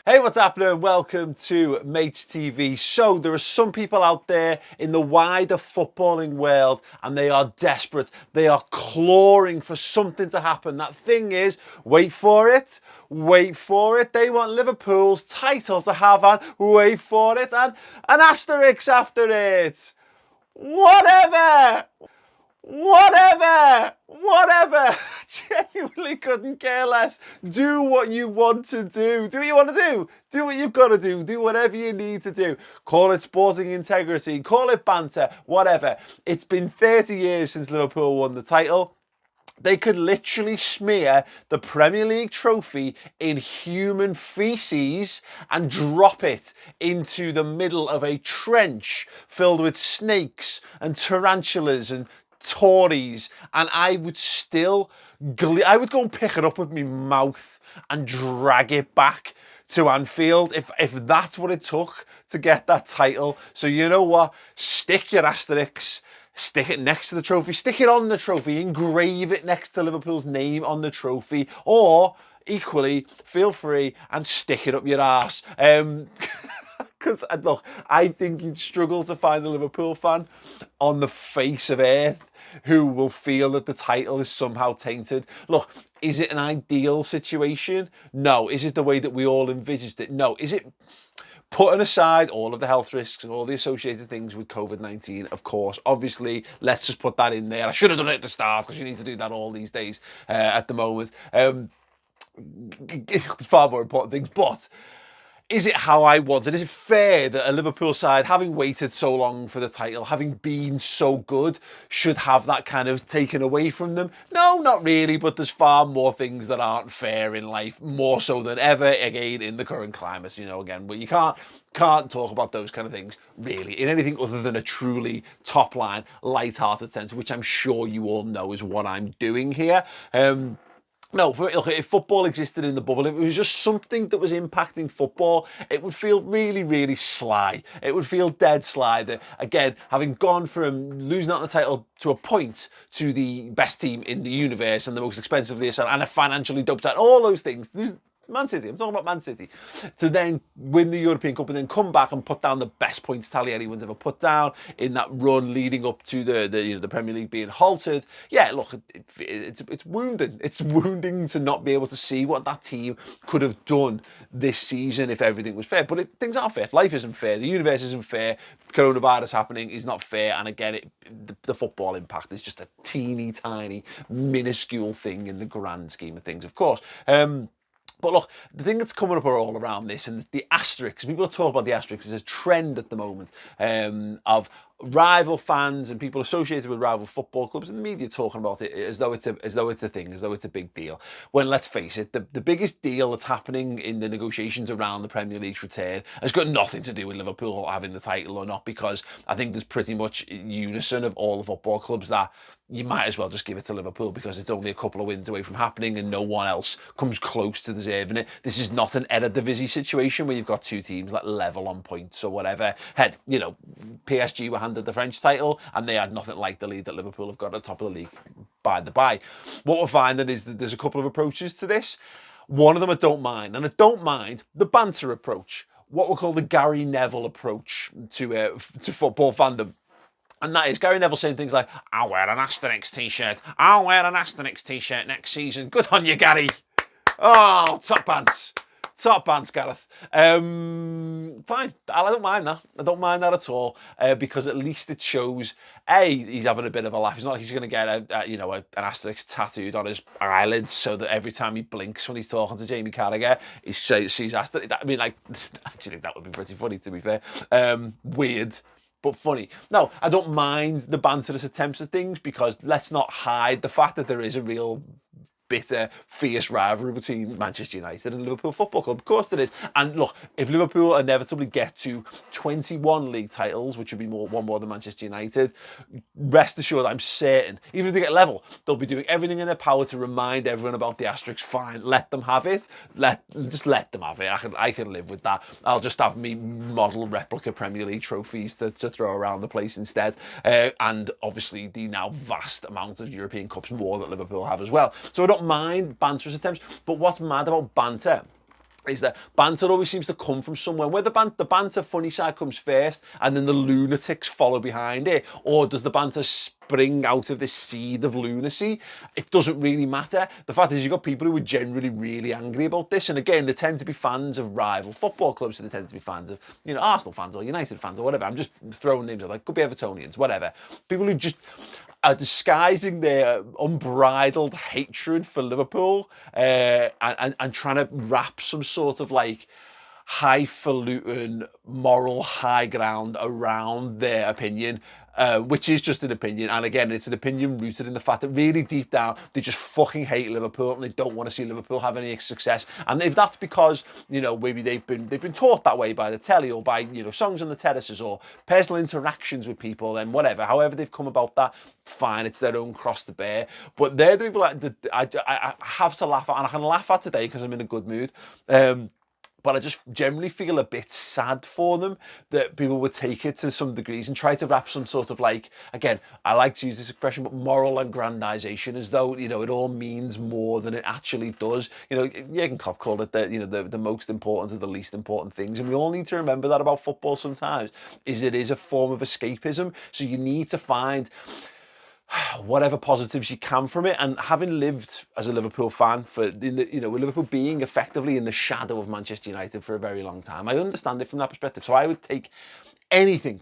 Hey, what's happening? Welcome to Mates TV. So there are some people out there in the wider footballing world and they are desperate. They are clawing for something to happen. That thing is, wait for it. They want Liverpool's title to have, and wait for it, and an asterisk after it. Whatever. Genuinely couldn't care less. Do what you want to do. Do what you want to do. Do what you've got to do. Do whatever you need to do. Call it sporting integrity. Call it banter. Whatever. It's been 30 years since Liverpool won the title. They could literally smear the Premier League trophy in human feces and drop it into the middle of a trench filled with snakes and tarantulas and Tories, and I would still, I would go and pick it up with my mouth and drag it back to Anfield if that's what it took to get that title. So you know what? Stick your asterisks. Stick it next to the trophy. Stick it on the trophy. Engrave it next to Liverpool's name on the trophy. Or, equally, feel free and stick it up your arse. Because, look, I think you'd struggle to find a Liverpool fan on the face of earth who will feel that the title is somehow tainted. Look, is it an ideal situation? No. Is it the way that we all envisaged it? No. Is it... Putting aside all of the health risks and all the associated things with COVID-19, of course, obviously, let's just put that in there. I should have done it at the start because you need to do that all these days at the moment. It's far more important things, but is it how I want it? Is it fair that a Liverpool side, having waited so long for the title, having been so good, should have that kind of taken away from them? No, not really, but there's far more things that aren't fair in life, more so than ever, again, in the current climate, you know, again, but you can't talk about those kind of things, really, in anything other than a truly top-line, light-hearted sense, which I'm sure you all know is what I'm doing here. No, look, if football existed in the bubble, if it was just something that was impacting football, it would feel really, really sly. It would feel dead sly that, again, having gone from losing out on the title to a point to the best team in the universe and the most expensive this and a financially doped out, all those things. Man City, I'm talking about Man City, to then win the European Cup and then come back and put down the best points tally anyone's ever put down in that run leading up to the Premier League being halted. Yeah, look, it's wounding. It's wounding to not be able to see what that team could have done this season if everything was fair. But things aren't fair. Life isn't fair. The universe isn't fair. Coronavirus happening is not fair. And again, the football impact is just a teeny tiny, minuscule thing in the grand scheme of things, of course. But look, the thing that's coming up all around this, and the asterisks, people are talking about the asterisks, there's a trend at the moment of rival fans and people associated with rival football clubs and the media talking about it as though it's a thing, as though it's a big deal. When, let's face it, the biggest deal that's happening in the negotiations around the Premier League's return has got nothing to do with Liverpool having the title or not, because I think there's pretty much unison of all the football clubs that you might as well just give it to Liverpool because it's only a couple of wins away from happening and no one else comes close to deserving it. This is not an Eredivisie situation where you've got two teams like level on points or whatever. Head, you know, PSG were handed the French title and they had nothing like the lead that Liverpool have got at the top of the league, by the by. What we're finding is that there's a couple of approaches to this. One of them I don't mind, and I don't mind the banter approach, what we'll call the Gary Neville approach to football fandom. And that is Gary Neville saying things like, I'll wear an Asterisk t-shirt. I'll wear an Asterisk t-shirt next season. Good on you, Gary. Oh, top pants. Top pants, Gareth. Fine. I don't mind that. I don't mind that at all because at least it shows, A, he's having a bit of a laugh. It's not like he's going to get an asterisk tattooed on his eyelids so that every time he blinks when he's talking to Jamie Carragher, he sees asterisk. I mean, like, I actually think that would be pretty funny, to be fair. Weird, but funny. No, I don't mind the banterous attempts at things because let's not hide the fact that there is a real bitter, fierce rivalry between Manchester United and Liverpool Football Club. Of course there is. And look, if Liverpool inevitably get to 21 league titles, which would be one more than Manchester United, rest assured, I'm certain, even if they get level, they'll be doing everything in their power to remind everyone about the asterisk. Fine, let them have it. Just let them have it. I can live with that. I'll just have me model replica Premier League trophies to throw around the place instead. And obviously the now vast amount of European Cups, more that Liverpool have as well. So I don't don't mind banterous attempts, but what's mad about banter is that banter always seems to come from somewhere where the banter funny side comes first and then the lunatics follow behind it, or does the banter spring out of this seed of lunacy? It doesn't really matter. The fact is, you've got people who are generally really angry about this, and again, they tend to be fans of rival football clubs, so they tend to be fans of, you know, Arsenal fans or United fans or whatever. I'm just throwing names out, like could be Evertonians, whatever. People who just are disguising their unbridled hatred for Liverpool and trying to wrap some sort of like highfalutin moral high ground around their opinion, which is just an opinion. And again, it's an opinion rooted in the fact that really deep down, they just fucking hate Liverpool and they don't want to see Liverpool have any success. And if that's because, you know, maybe they've been taught that way by the telly or by, you know, songs on the terraces or personal interactions with people, then whatever, however they've come about that, fine, it's their own cross to bear. But they're the people that I have to laugh at, and I can laugh at today because I'm in a good mood. But I just generally feel a bit sad for them that people would take it to some degrees and try to wrap some sort of like, again, I like to use this expression, but moral aggrandization, as though, you know, it all means more than it actually does. You know, Jurgen Klopp called it the, you know, the most important of the least important things. And we all need to remember that about football sometimes, is it is a form of escapism. So you need to find whatever positives you can from it. And having lived as a Liverpool fan for, you know, with Liverpool being effectively in the shadow of Manchester United for a very long time, I understand it from that perspective. So I would take anything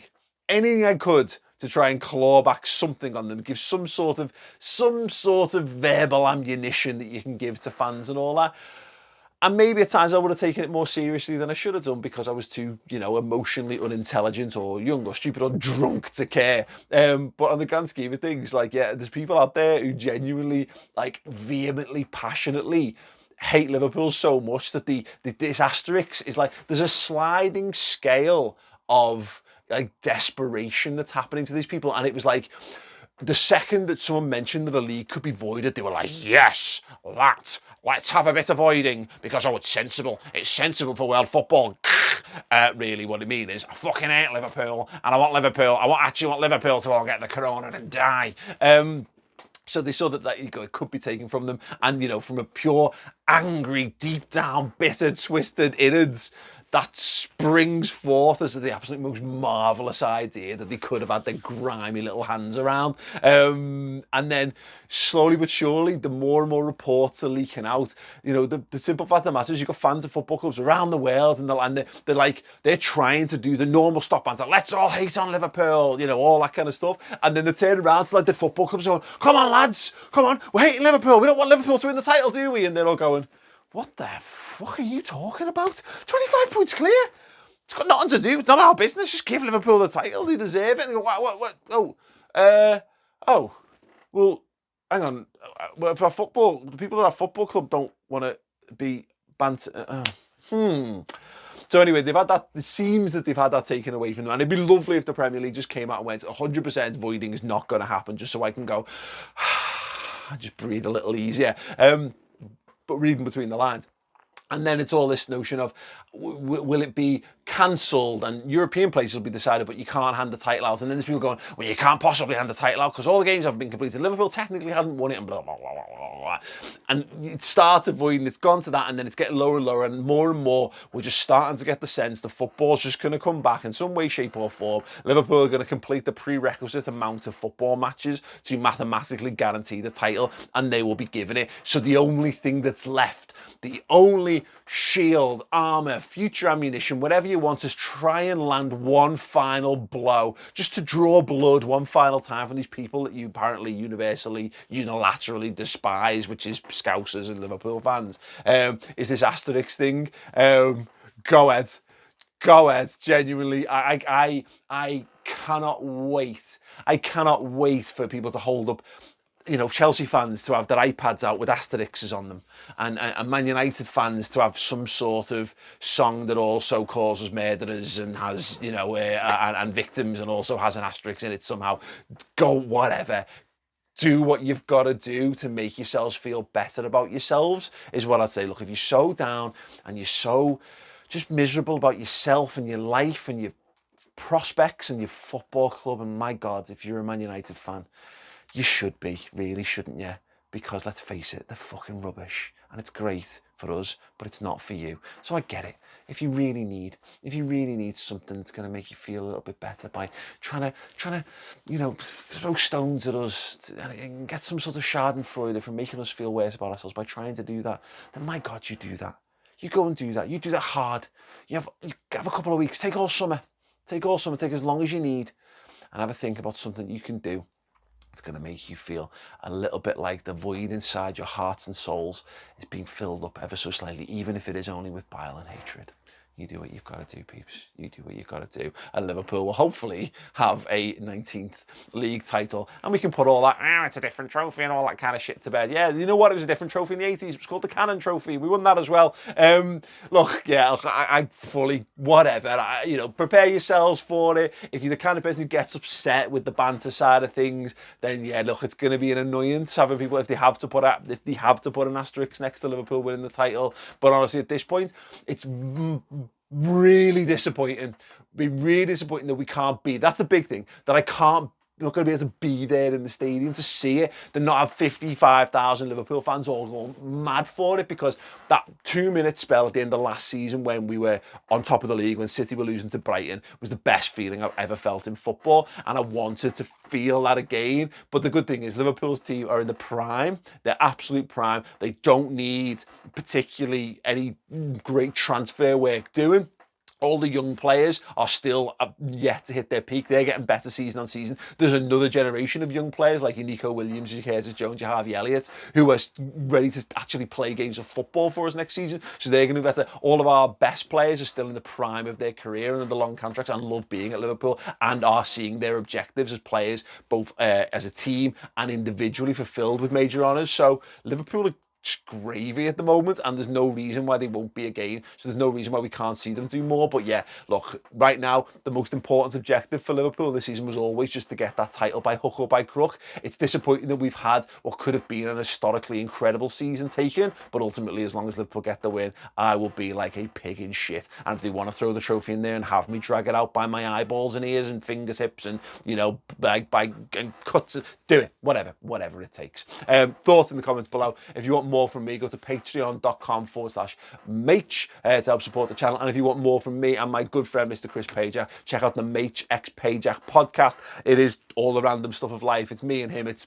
I could to try and claw back something on them, give some sort of verbal ammunition that you can give to fans and all that. And maybe at times I would have taken it more seriously than I should have done because I was too, you know, emotionally unintelligent or young or stupid or drunk to care. But on the grand scheme of things, like, yeah, there's people out there who genuinely, like, vehemently, passionately hate Liverpool so much that this asterisk is like, there's a sliding scale of like desperation that's happening to these people. And it was like, the second that someone mentioned that a league could be voided, they were like, yes, let's have a bit of voiding because, oh, it's sensible for world football. Really what it means is I fucking hate Liverpool and I actually want Liverpool to all get the corona and die. So they saw that it could be taken from them, and, you know, from a pure angry, deep down, bitter, twisted innards, that springs forth as the absolute most marvellous idea that they could have had their grimy little hands around. And then slowly but surely, the more and more reports are leaking out. You know, the simple fact of the matter is you've got fans of football clubs around the world, and they're trying to do the normal stop banter. Let's all hate on Liverpool, you know, all that kind of stuff. And then they turn around to like the football clubs going, come on lads, come on, we're hating Liverpool. We don't want Liverpool to win the title, do we? And they're all going, what the fuck are you talking about? 25 points clear? It's got nothing to do. It's not our business. Just give Liverpool the title. They deserve it. And they go, what? Well, hang on. Well, for football, the people at our football club don't want to be banter. So anyway, they've had that. It seems that they've had that taken away from them. And it'd be lovely if the Premier League just came out and went, 100% voiding is not going to happen, just so I can go, just breathe a little easier. But reading between the lines. And then it's all this notion of, will it be cancelled? And European places will be decided, but you can't hand the title out. And then there's people going, well, you can't possibly hand the title out because all the games haven't been completed. Liverpool technically hasn't won it, and blah, blah, blah, blah, blah. And it starts avoiding, it's gone to that, and then it's getting lower and lower, and more, we're just starting to get the sense the football's just going to come back in some way, shape or form. Liverpool are going to complete the prerequisite amount of football matches to mathematically guarantee the title, and they will be given it. So the only thing that's left, the only shield, armour, future ammunition, whatever you want, is try and land one final blow, just to draw blood one final time from these people that you apparently universally, unilaterally despise, which is Scousers and Liverpool fans. Is this asterisk thing? Go ahead. Genuinely, I cannot wait. I cannot wait for people to hold up, you know, Chelsea fans to have their iPads out with asterisks on them, and Man United fans to have some sort of song that also calls us murderers and has, you know, and victims, and also has an asterisk in it somehow. Go whatever. Do what you've got to do to make yourselves feel better about yourselves, is what I'd say. Look, if you're so down and you're so just miserable about yourself and your life and your prospects and your football club, and my God, if you're a Man United fan, you should be, really, shouldn't you? because let's face it, they're fucking rubbish, and it's great for us, but it's not for you. So I get it. If you really need something that's going to make you feel a little bit better by trying to, you know, throw stones at us and get some sort of schadenfreude from making us feel worse about ourselves by trying to do that, then my God, you do that. You go and do that. You do that hard. You have a couple of weeks. Take all summer. Take as long as you need, and have a think about something you can do. It's going to make you feel a little bit like the void inside your hearts and souls is being filled up ever so slightly, even if it is only with bile and hatred. You do what you've got to do, peeps. You do what you've got to do. And Liverpool will hopefully have a 19th league title. And we can put all that, it's a different trophy and all that kind of shit to bed. Yeah, you know what? It was a different trophy in the 80s. It was called the Cannon Trophy. We won that as well. Look, I fully, whatever. You know, prepare yourselves for it. If you're the kind of person who gets upset with the banter side of things, then yeah, look, it's going to be an annoyance having people, if they have to put an asterisk next to Liverpool winning the title. But honestly, at this point, it's really disappointing. Be really disappointing that we can't be. That's the big thing, that I'm not going to be able to be there in the stadium to see it, then not have 55,000 Liverpool fans all going mad for it, because that 2-minute spell at the end of last season when we were on top of the league, when City were losing to Brighton, was the best feeling I've ever felt in football, and I wanted to feel that again. But the good thing is Liverpool's team are in the prime, their absolute prime. They don't need particularly any great transfer work doing. All the young players are still yet to hit their peak. They're getting better season on season. There's another generation of young players like your Nico Williams, your Curtis Jones, your Harvey Elliott, who are ready to actually play games of football for us next season. So they're going to be better. All of our best players are still in the prime of their career and under long contracts and love being at Liverpool and are seeing their objectives as players, both as a team and individually, fulfilled with major honours. So Liverpool are gravy at the moment, and there's no reason why they won't be again. So there's no reason why we can't see them do more. But yeah, look, right now the most important objective for Liverpool this season was always just to get that title by hook or by crook. It's disappointing that we've had what could have been an historically incredible season taken, but ultimately, as long as Liverpool get the win, I will be like a pig in shit. And if they want to throw the trophy in there and have me drag it out by my eyeballs and ears and fingertips and, you know, by cuts, do it, whatever it takes. Thoughts in the comments below. If you want more from me, go to patreon.com/Mach to help support the channel. And if you want more from me and my good friend Mr. Chris Pajak, check out the Mach X Pajak podcast. It is all the random stuff of life. It's me and him. It's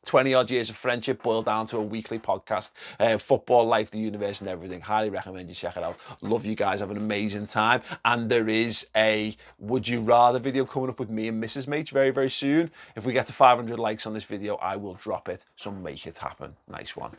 20 odd years of friendship boiled down to a weekly podcast. Football, life, the universe, and everything. Highly recommend you check it out. Love you guys. Have an amazing time. And there is a Would You Rather video coming up with me and Mrs. Mach very, very soon. If we get to 500 likes on this video, I will drop it. So make it happen. Nice one.